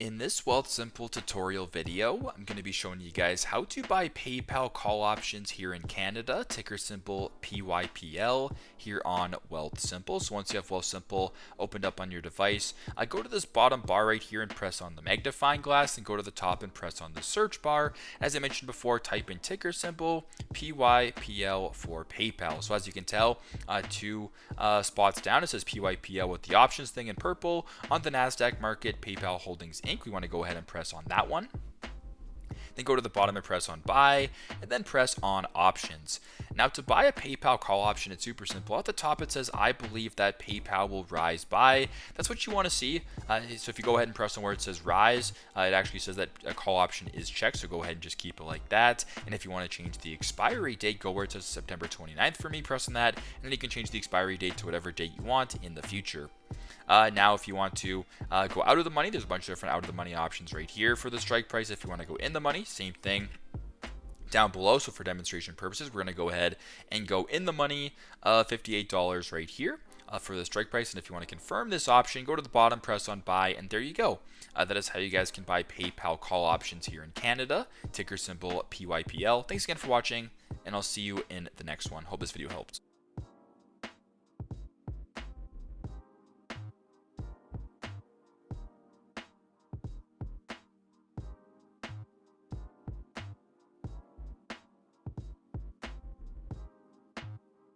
In this Wealthsimple tutorial video, I'm going to be showing you guys how to buy PayPal call options here in Canada, ticker symbol PYPL here on Wealthsimple. So once you have Wealthsimple opened up on your device, go to this bottom bar right here and press on the magnifying glass and go to the top and press on the search bar. As I mentioned before, type in ticker symbol PYPL for PayPal. So as you can tell, two spots down, it says PYPL with the options thing in purple. On the NASDAQ market, PayPal Holdings Inc. We want to go ahead and press on that one. Then go to the bottom and press on buy, and then press on options. Now to buy a PayPal call option, it's super simple. At the top it says, I believe that PayPal will rise by. That's what you want to see. So if you go ahead and press on where it says rise, it actually says that a call option is checked. So go ahead and just keep it like that. And if you want to change the expiry date, go where it says September 29th for me, press on that. And then you can change the expiry date to whatever date you want in the future. Now, if you want to go out of the money, there's a bunch of different out of the money options right here for the strike price. If you want to go in the money, same thing down below. So for demonstration purposes, we're going to go ahead and go in the money, $58 right here for the strike price. And if you want to confirm this option, go to the bottom, press on buy, and there you go. That is how you guys can buy PayPal call options here in Canada, ticker symbol PYPL. Thanks again for watching, and I'll see you in the next one. Hope this video helped.